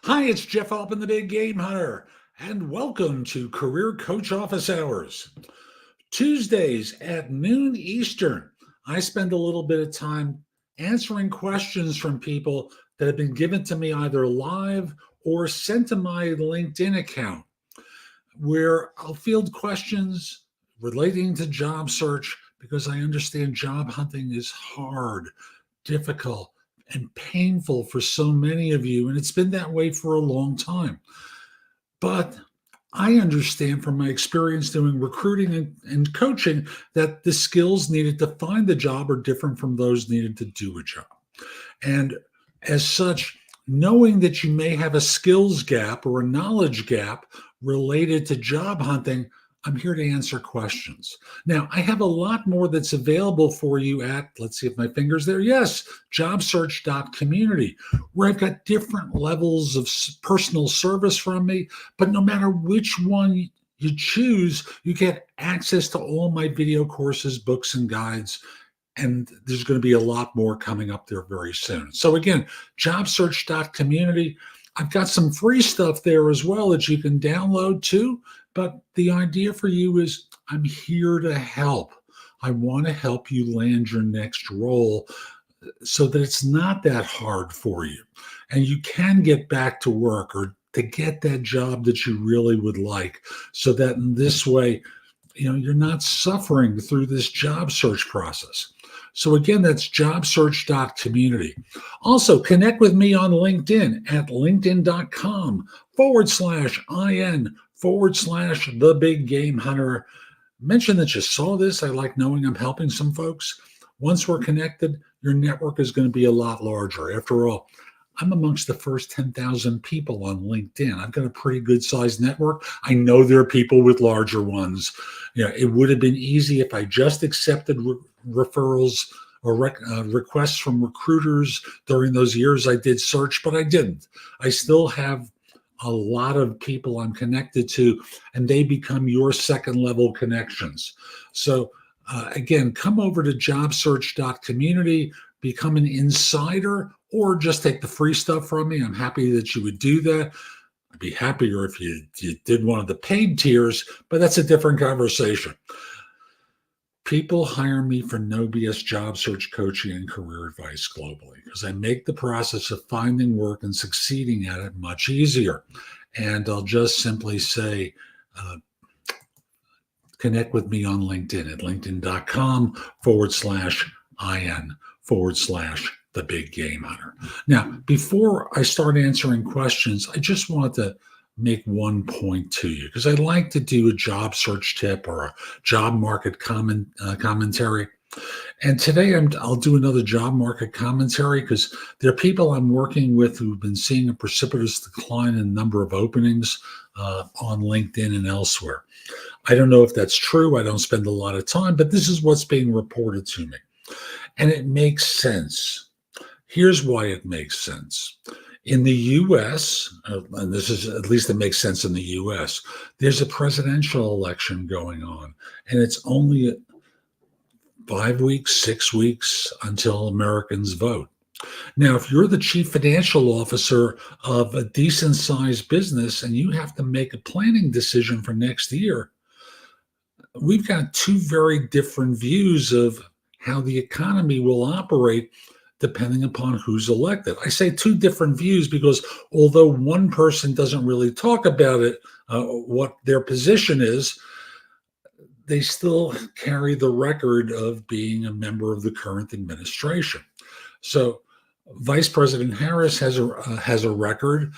Hi, it's Jeff Altman, the Big Game Hunter, and welcome to Career Coach Office Hours. Tuesdays at noon Eastern, I spend a little bit of time answering questions from people that have been given to me either live or sent to my LinkedIn account, where I'll field questions relating to job search because I understand job hunting is hard, difficult, and painful for so many of you. And it's been that way for a long time. But I understand from my experience doing recruiting and coaching that the skills needed to find the job are different from those needed to do a job. And as such, knowing that you may have a skills gap or a knowledge gap related to job hunting, I'm here to answer questions. Now, I have a lot more that's available for you at, let's see if my finger's there. Yes, JobSearch.community, where I've got different levels of personal service from me. But no matter which one you choose, you get access to all my video courses, books, and guides. And there's going to be a lot more coming up there very soon. So again, JobSearch.community. I've got some free stuff there as well that you can download too. But the idea for you is I'm here to help. I want to help you land your next role so that it's not that hard for you. And you can get back to work or to get that job that you really would like, so that in this way, you're not suffering through this job search process. So again, that's jobsearch.community. Also, connect with me on LinkedIn at linkedin.com/IN/the Big Game Hunter. Mention that you saw this. I like knowing I'm helping some folks. Once we're connected, your network is going to be a lot larger. After all, I'm amongst the first 10,000 people on LinkedIn. I've got a pretty good sized network. I know there are people with larger ones. It would have been easy if I just accepted referrals or requests from recruiters during those years I did search, but I didn't. I still have a lot of people I'm connected to, and they become your second level connections. So again, come over to jobsearch.community, become an insider, or just take the free stuff from me. I'm happy that you would do that. I'd be happier if you did one of the paid tiers, but that's a different conversation. People hire me for no BS job search coaching and career advice globally because I make the process of finding work and succeeding at it much easier. And I'll just simply say, connect with me on LinkedIn at linkedin.com/IN/the Big Game Hunter. Now, before I start answering questions, I just wanted to make one point to you because I'd like to do a job search tip or a job market commentary. And today I'll do another job market commentary because there are people I'm working with who've been seeing a precipitous decline in the number of openings on LinkedIn and elsewhere. I don't know if that's true. I don't spend a lot of time, but this is what's being reported to me. And it makes sense. Here's why it makes sense. In the U.S., and this is at least it makes sense in the U.S., there's a presidential election going on, and it's only 5 weeks, 6 weeks until Americans vote. Now, if you're the chief financial officer of a decent sized business and you have to make a planning decision for next year, we've got two very different views of how the economy will operate depending upon who's elected. I say two different views because although one person doesn't really talk about it, what their position is, they still carry the record of being a member of the current administration. So Vice President Harris has a record.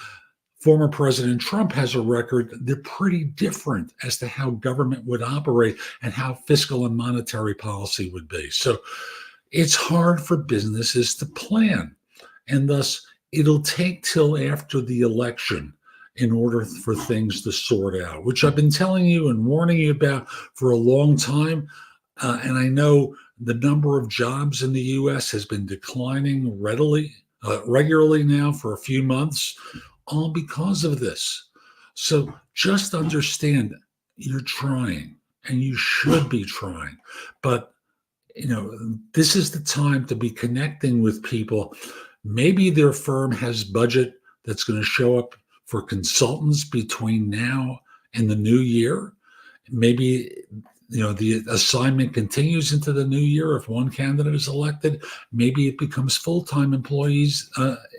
Former President Trump has a record. They're pretty different as to how government would operate and how fiscal and monetary policy would be. So it's hard for businesses to plan, and thus it'll take till after the election in order for things to sort out, which I've been telling you and warning you about for a long time. And I know the number of jobs in the U.S. has been declining regularly now for a few months, all because of this. So just understand you're trying, and you should be trying, but this is the time to be connecting with people. Maybe their firm has budget that's going to show up for consultants between now and the new year. Maybe the assignment continues into the new year if one candidate is elected. Maybe it becomes full-time employees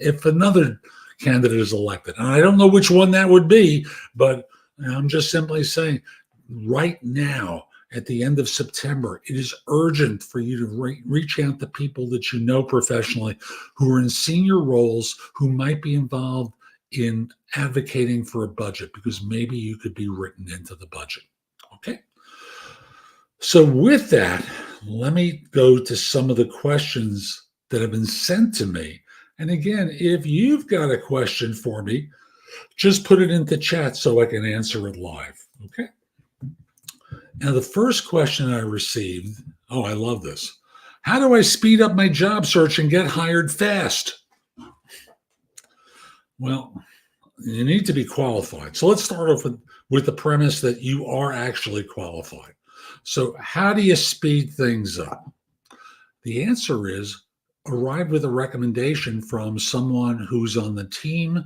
if another candidate is elected. And I don't know which one that would be, but I'm just simply saying right now, at the end of September, it is urgent for you to reach out to people that you know professionally who are in senior roles, who might be involved in advocating for a budget, because maybe you could be written into the budget. Okay. So with that, let me go to some of the questions that have been sent to me. And again, if you've got a question for me, just put it into chat so I can answer it live. Okay. Now, the first question I received, I love this. How do I speed up my job search and get hired fast? Well, you need to be qualified. So let's start off with the premise that you are actually qualified. So how do you speed things up? The answer is arrive with a recommendation from someone who's on the team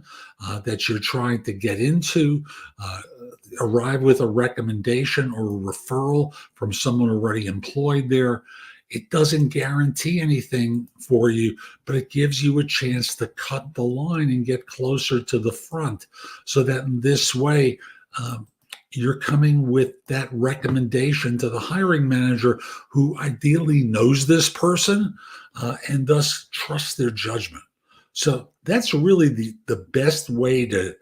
that you're trying to get into. Arrive with a recommendation or a referral from someone already employed there. It doesn't guarantee anything for you, but it gives you a chance to cut the line and get closer to the front, so that in this way, you're coming with that recommendation to the hiring manager, who ideally knows this person and thus trusts their judgment. So that's really the best way to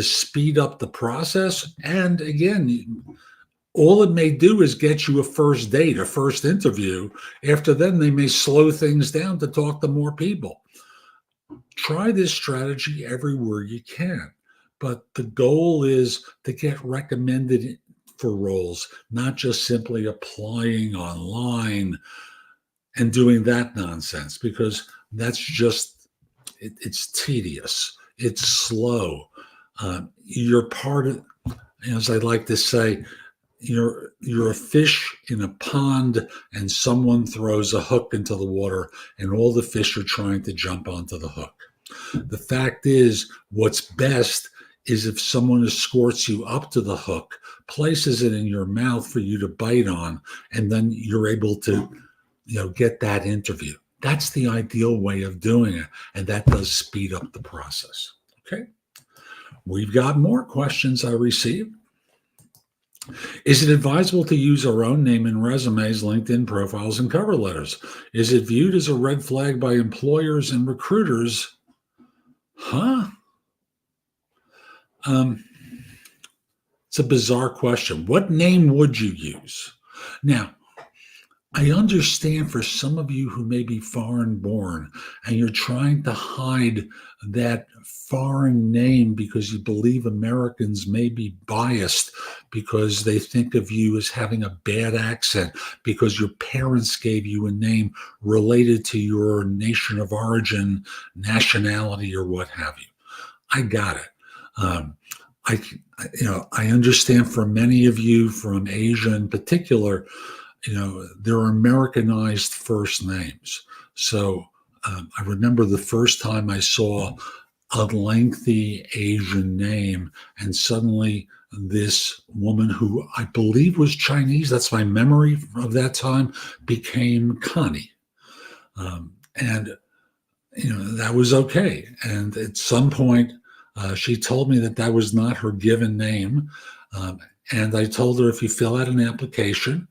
speed up the process. And again, all it may do is get you a first date, a first interview. After then, they may slow things down to talk to more people. Try this strategy everywhere you can. But the goal is to get recommended for roles, not just simply applying online and doing that nonsense, because that's just, it's tedious. It's slow. You're part of, as I like to say, you're a fish in a pond and someone throws a hook into the water and all the fish are trying to jump onto the hook. The fact is, what's best is if someone escorts you up to the hook, places it in your mouth for you to bite on, and then you're able to, get that interview. That's the ideal way of doing it, and that does speed up the process. Okay. We've got more questions I received. Is it advisable to use our own name in resumes, LinkedIn profiles, and cover letters? Is it viewed as a red flag by employers and recruiters? It's a bizarre question. What name would you use? Now, I understand for some of you who may be foreign born and you're trying to hide that foreign name because you believe Americans may be biased because they think of you as having a bad accent because your parents gave you a name related to your nation of origin, nationality, or what have you. I got it. I understand for many of you from Asia in particular, there are Americanized first names. So I remember the first time I saw a lengthy Asian name, and suddenly this woman who I believe was Chinese, that's my memory of that time, became Connie. And that was okay. And at some point, she told me that was not her given name. And I told her, if you fill out an application,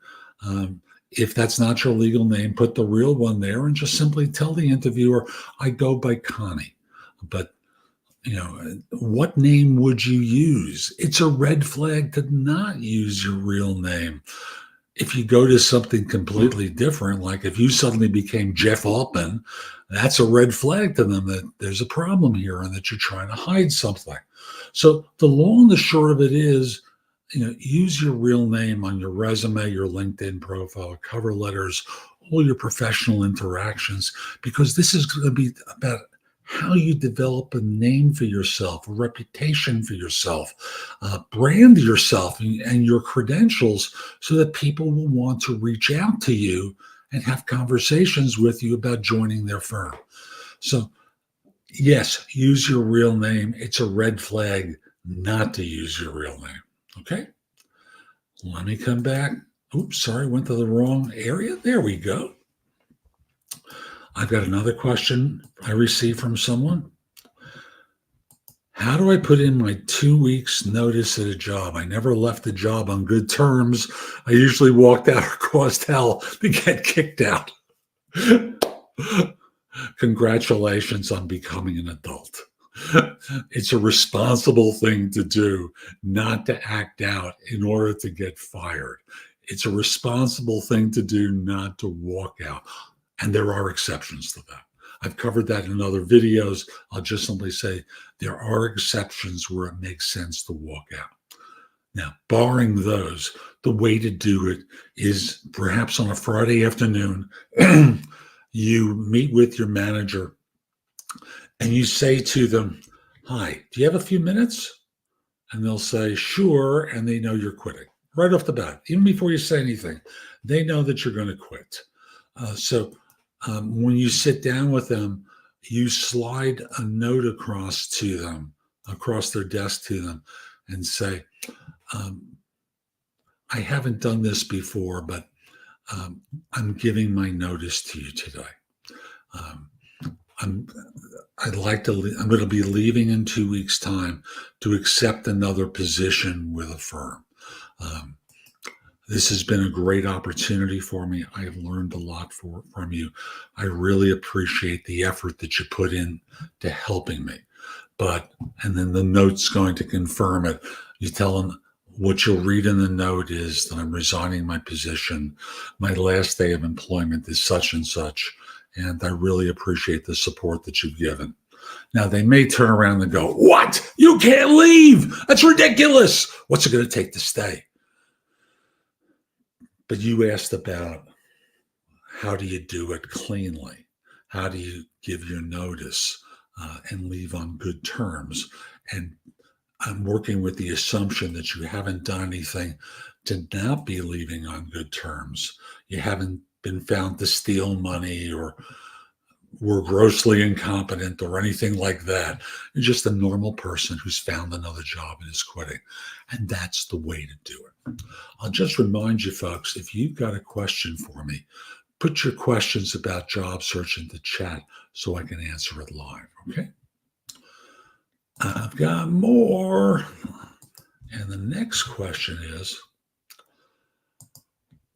if that's not your legal name, put the real one there and just simply tell the interviewer, I go by Connie. But, what name would you use? It's a red flag to not use your real name. If you go to something completely different, like if you suddenly became Jeff Altman, that's a red flag to them that there's a problem here and that you're trying to hide something. So the long and the short of it is, use your real name on your resume, your LinkedIn profile, cover letters, all your professional interactions, because this is going to be about how you develop a name for yourself, a reputation for yourself, brand yourself and your credentials so that people will want to reach out to you and have conversations with you about joining their firm. So Yes, use your real name. It's a red flag not to use your real name. Okay. Let me come back. Oops, sorry, went to the wrong area. There we go. I've got another question I received from someone. How do I put in my 2 weeks notice at a job? I never left a job on good terms. I usually walked out or caused hell to get kicked out. Congratulations on becoming an adult. It's a responsible thing to do, not to act out in order to get fired. It's a responsible thing to do, not to walk out. And there are exceptions to that. I've covered that in other videos. I'll just simply say there are exceptions where it makes sense to walk out. Now, barring those, the way to do it is perhaps on a Friday afternoon, you meet with your manager and you say to them, "Hi, do you have a few minutes?" And they'll say, "Sure." And they know you're quitting right off the bat. Even before you say anything, they know that you're going to quit. When you sit down with them, you slide a note across to them, across their desk to them, and say, "I haven't done this before, but I'm giving my notice to you today. Um, I'm I'm going to be leaving in 2 weeks' time to accept another position with a firm. Um, this has been a great opportunity for me. I have learned a lot from you. I really appreciate the effort that you put in to helping me. And then the note's going to confirm it. You tell them what you'll read in the note is that I'm resigning my position. My last day of employment is such and such. And I really appreciate the support that you've given." Now, they may turn around and go, "What? You can't leave. That's ridiculous. What's it going to take to stay?" But you asked about how do you do it cleanly? How do you give your notice and leave on good terms? And I'm working with the assumption that you haven't done anything to not be leaving on good terms. You haven't been found to steal money or were grossly incompetent or anything like that. You're just a normal person who's found another job and is quitting. And that's the way to do it. I'll just remind you folks, if you've got a question for me, put your questions about job search into chat so I can answer it live. Okay. I've got more. And the next question is,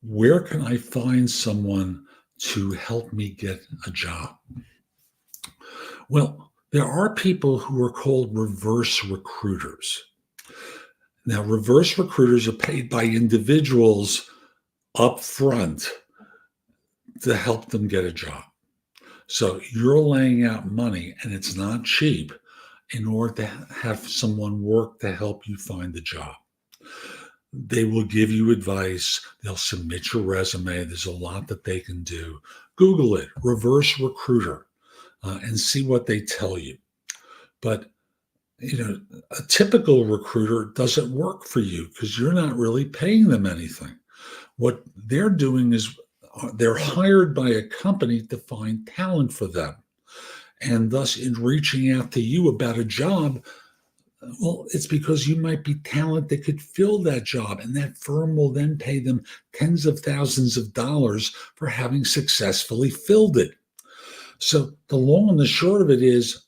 where can I find someone to help me get a job? Well, there are people who are called reverse recruiters. Now, reverse recruiters are paid by individuals up front to help them get a job. So you're laying out money, and it's not cheap, in order to have someone work to help you find the job. They will give you advice. They'll submit your resume. There's a lot that they can do. Google it, reverse recruiter, and see what they tell you. But a typical recruiter doesn't work for you because you're not really paying them anything. What they're doing is they're hired by a company to find talent for them. And thus, in reaching out to you about a job, well, it's because you might be talent that could fill that job, and that firm will then pay them tens of thousands of dollars for having successfully filled it. So the long and the short of it is,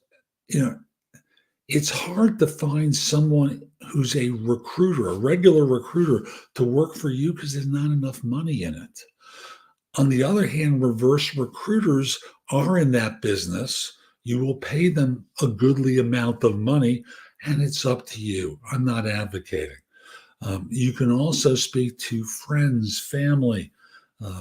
it's hard to find someone who's a recruiter, a regular recruiter, to work for you because there's not enough money in it. On the other hand, reverse recruiters are in that business. You will pay them a goodly amount of money, and it's up to you. I'm not advocating. You can also speak to friends, family,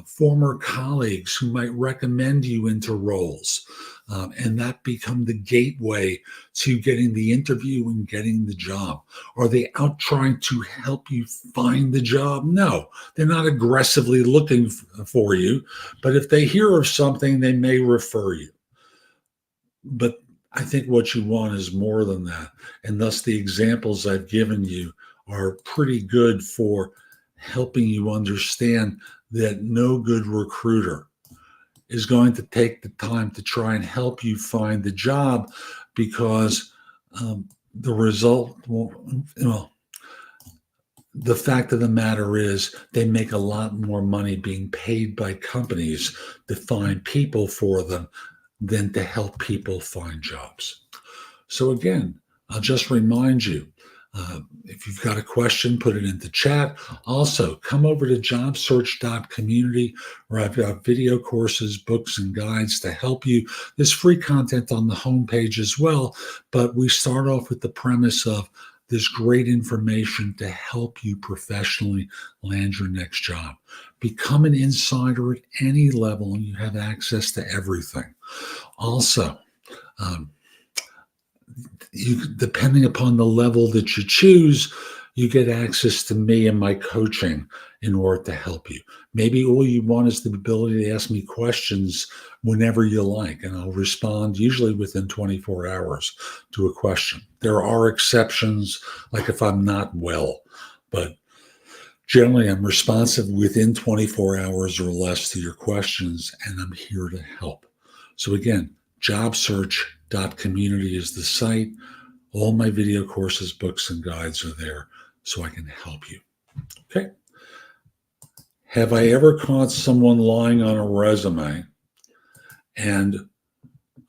former colleagues who might recommend you into roles, and that become the gateway to getting the interview and getting the job. Are they out trying to help you find the job? No, they're not aggressively looking for you, but if they hear of something, they may refer you. But I think what you want is more than that, and thus the examples I've given you are pretty good for helping you understand that no good recruiter is going to take the time to try and help you find the job, because the result will, well, the fact of the matter is they make a lot more money being paid by companies to find people for them than to help people find jobs. So again, I'll just remind you, if you've got a question, put it into chat. Also, come over to jobsearch.community, where I've got video courses, books, and guides to help you. There's free content on the homepage as well, but we start off with the premise of there's great information to help you professionally land your next job. Become an insider at any level, and you have access to everything. Also, depending upon the level that you choose, you get access to me and my coaching in order to help you. Maybe all you want is the ability to ask me questions whenever you like, and I'll respond usually within 24 hours to a question. There are exceptions, like if I'm not well, but generally I'm responsive within 24 hours or less to your questions, and I'm here to help. So again, JobSearch.community is the site. All my video courses, books, and guides are there so I can help you. Okay. Have I ever caught someone lying on a resume? And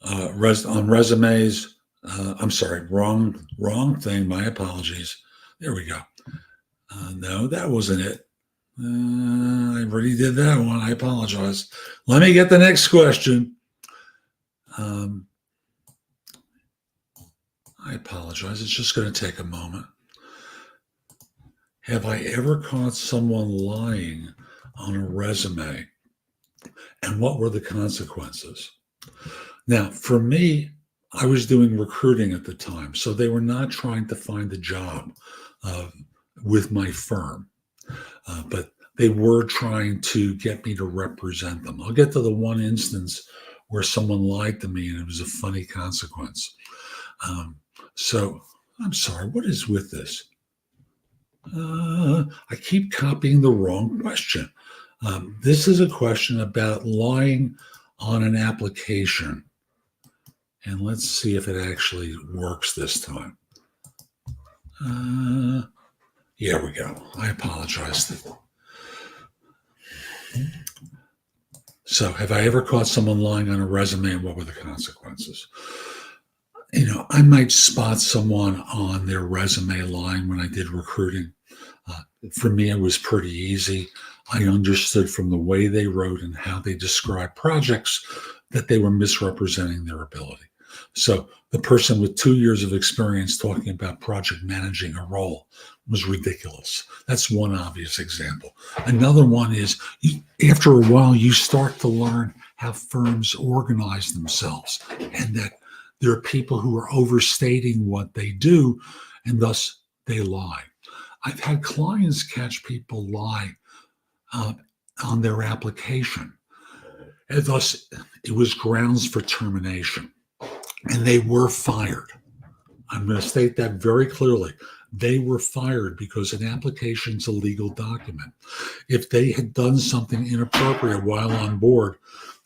on resumes, I'm sorry, wrong thing. My apologies. There we go. No, that wasn't it. I already did that one. I apologize. Let me get the next question. I apologize. It's just going to take a moment. Have I ever caught someone lying on a resume? And what were the consequences? Now, for me, I was doing recruiting at the time, so they were not trying to find a job with my firm, but they were trying to get me to represent them. I'll get to the one instance where someone lied to me and it was a funny consequence. So I'm sorry, what is with this? I keep copying the wrong question. This is a question about lying on an application. And let's see if it actually works this time. Here we go. I apologize. So have I ever caught someone lying on a resume, and what were the consequences? I might spot someone on their resume lying when I did recruiting. For me, it was pretty easy. I understood from the way they wrote and how they described projects that they were misrepresenting their ability. So the person with 2 years of experience talking about project managing a role was ridiculous. That's one obvious example. Another one is, after a while, you start to learn how firms organize themselves, and that there are people who are overstating what they do, and thus they lie. I've had clients catch people lie on their application, and thus it was grounds for termination, and they were fired. I'm going to state that very clearly. They were fired because an application's a legal document. If they had done something inappropriate while on board,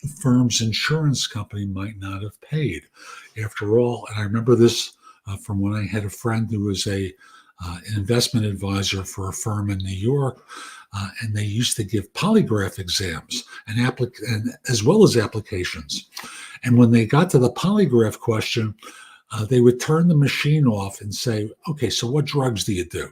the firm's insurance company might not have paid. After all, and I remember this from when I had a friend who was an investment advisor for a firm in New York, and they used to give polygraph exams and as well as applications. And when they got to the polygraph question, they would turn the machine off and say, okay, so what drugs do you do?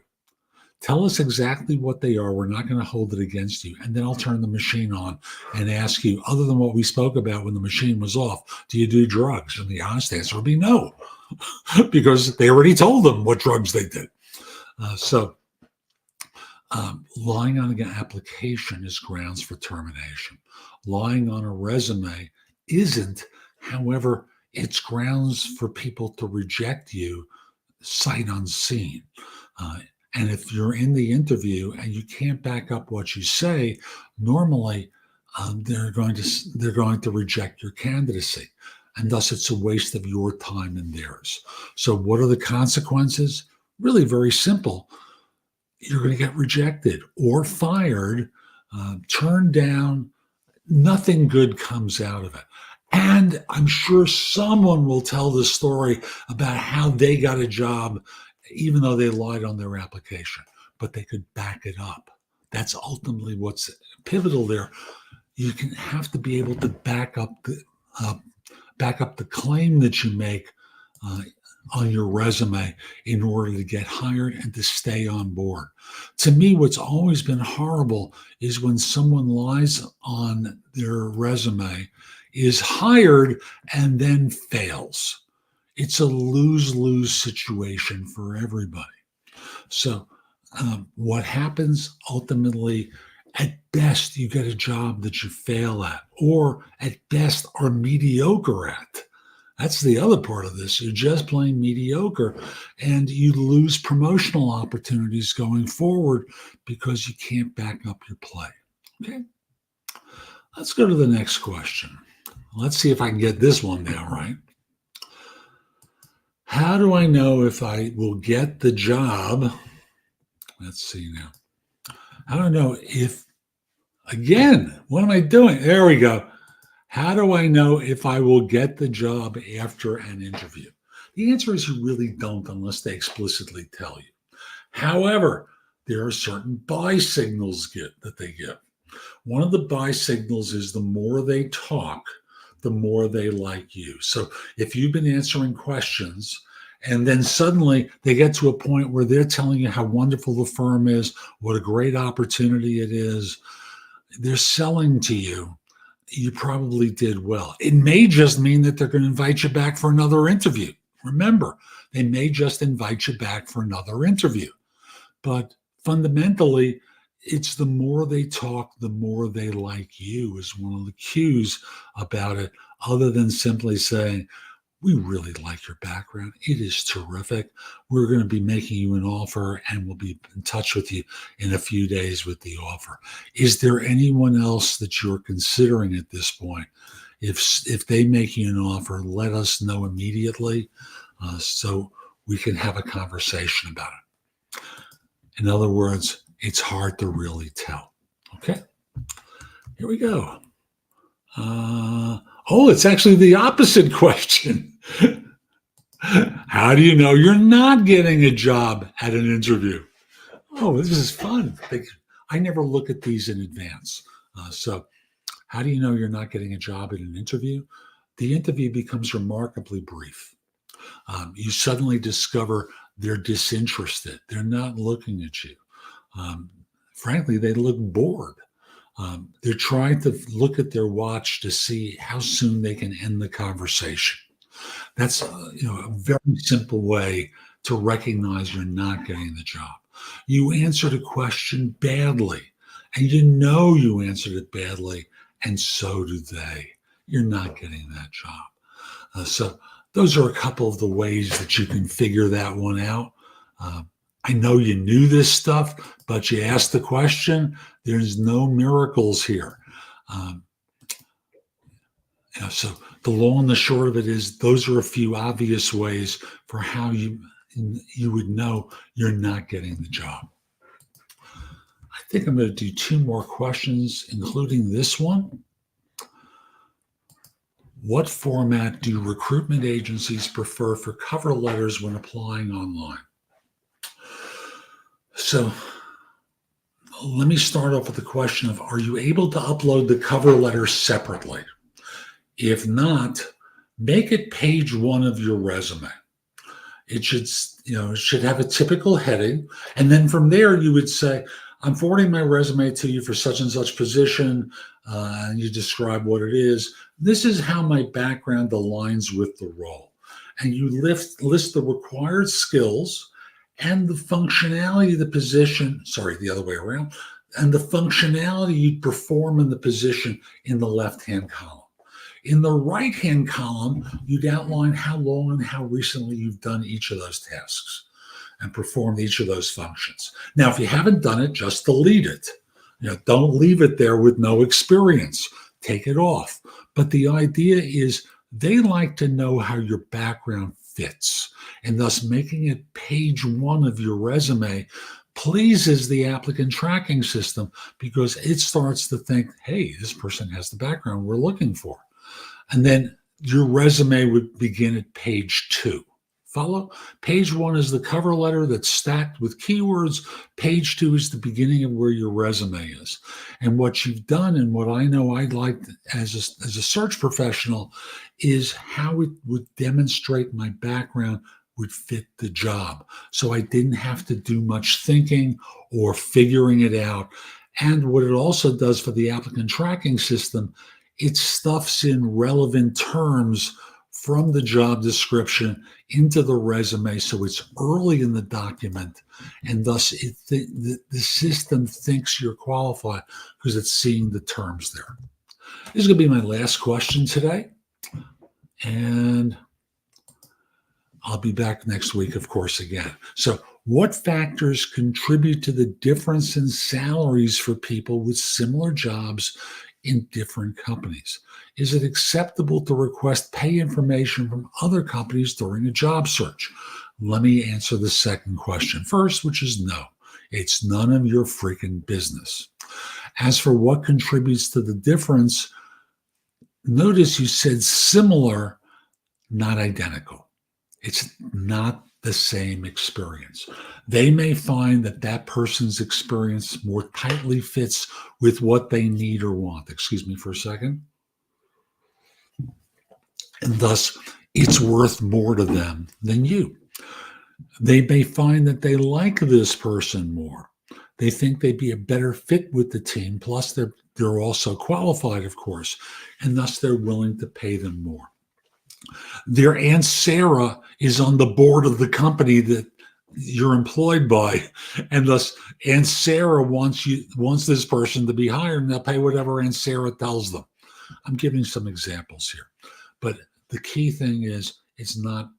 Tell us exactly what they are. We're not going to hold it against you. And then I'll turn the machine on and ask you, other than what we spoke about when the machine was off, do you do drugs? And the honest answer would be no, because they already told them what drugs they did. Lying on an application is grounds for termination. Lying on a resume isn't. However, it's grounds for people to reject you sight unseen. And if you're in the interview and you can't back up what you say, normally they're going to reject your candidacy, and thus it's a waste of your time and theirs. So what are the consequences? Really very simple. You're going to get rejected or fired, turned down, nothing good comes out of it. And I'm sure someone will tell the story about how they got a job, even though they lied on their application, but they could back it up. That's ultimately what's pivotal there. You can have to be able to uh, back up the claim that you make uh, on your resume in order to get hired and to stay on board. To me, what's always been horrible is when someone lies on their resume, is hired, and then fails. It's a lose-lose situation for everybody. So, what happens ultimately, at best, you get a job that you fail at, or at best are mediocre at. That's the other part of this. You're just plain mediocre, and you lose promotional opportunities going forward because you can't back up your play. Okay, let's go to the next question. Let's see if I can get this one down right. How do I know if I will get the job? Let's see now. I don't know if, again, what am I doing? There we go. How do I know if I will get the job after an interview? The answer is you really don't unless they explicitly tell you. However, there are certain buy signals that they give. One of the buy signals is the more they talk, the more they like you. So if you've been answering questions and then suddenly they get to a point where they're telling you how wonderful the firm is, what a great opportunity it is, they're selling to you, you probably did well. It may just mean that they're going to invite you back for another interview. Remember, they may just invite you back for another interview. But fundamentally, it's the more they talk, the more they like you is one of the cues about it, other than simply saying, we really like your background. It is terrific. We're going to be making you an offer and we'll be in touch with you in a few days with the offer. Is there anyone else that you're considering at this point? If they make you an offer, let us know immediately so we can have a conversation about it. In other words, it's hard to really tell. Okay, here we go. It's actually the opposite question. How do you know you're not getting a job at an interview? Oh, this is fun. I never look at these in advance. So how do you know you're not getting a job at an interview? The interview becomes remarkably brief. You suddenly discover they're disinterested. They're not looking at you. Frankly, they look bored. They're trying to look at their watch to see how soon they can end the conversation. That's a very simple way to recognize you're not getting the job. You answered a question badly, and you know you answered it badly, and so do they. You're not getting that job. So those are a couple of the ways that you can figure that one out. I know you knew this stuff, but you asked the question. There's no miracles here. So the long and the short of it is those are a few obvious ways for how you would know you're not getting the job. I think I'm going to do two more questions, including this one. What format do recruitment agencies prefer for cover letters when applying online? So let me start off with the question of, are you able to upload the cover letter separately? If not, make it page one of your resume. It should have a typical heading. And then from there, you would say, I'm forwarding my resume to you for such and such position. And you describe what it is. This is how my background aligns with the role. And you list the required skills and the functionality of the position, the other way around, and the functionality you'd perform in the position in the left-hand column. In the right-hand column, you'd outline how long and how recently you've done each of those tasks and performed each of those functions. Now, if you haven't done it, just delete it. Don't leave it there with no experience. Take it off. But the idea is they like to know how your background fits, and thus making it page one of your resume pleases the applicant tracking system because it starts to think, hey, this person has the background we're looking for. And then your resume would begin at page 2. Follow? Page 1 is the cover letter that's stacked with keywords. Page 2 is the beginning of where your resume is. And what you've done, and what I know I'd like as a search professional, is how it would demonstrate my background would fit the job. So I didn't have to do much thinking or figuring it out. And what it also does for the applicant tracking system, it stuffs in relevant terms from the job description into the resume, so it's early in the document, and thus the system thinks you're qualified because it's seeing the terms there. This is going to be my last question today, and I'll be back next week, of course, again. So what factors contribute to the difference in salaries for people with similar jobs in different companies? Is it acceptable to request pay information from other companies during a job search? Let me answer the second question first, which is no. It's none of your freaking business. As for what contributes to the difference, notice you said similar, not identical. It's not the same experience. They may find that that person's experience more tightly fits with what they need or want. Excuse me for a second. And thus, it's worth more to them than you. They may find that they like this person more. They think they'd be a better fit with the team. Plus, they're also qualified, of course, and thus they're willing to pay them more. Their Aunt Sarah is on the board of the company that you're employed by, and thus Aunt Sarah wants this person to be hired, and they'll pay whatever Aunt Sarah tells them. I'm giving some examples here, but the key thing is it's not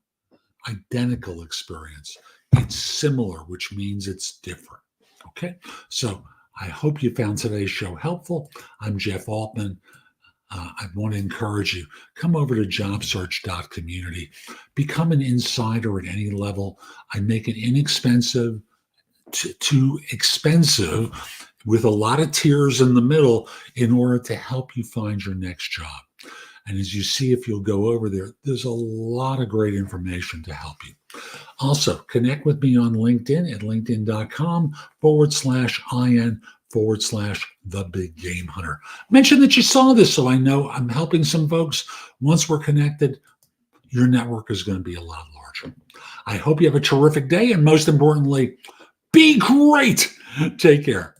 identical experience. It's similar, which means it's different. Okay, so I hope you found today's show helpful. I'm Jeff Altman. I want to encourage you, come over to JobSearch.community, become an insider at any level. I make it inexpensive to expensive with a lot of tiers in the middle in order to help you find your next job. And as you see, if you'll go over there, there's a lot of great information to help you. Also, connect with me on LinkedIn at linkedin.com/IN/The Big Game Hunter. Mention that you saw this so I know I'm helping some folks. Once we're connected, your network is going to be a lot larger. I hope you have a terrific day, and most importantly, be great. Take care.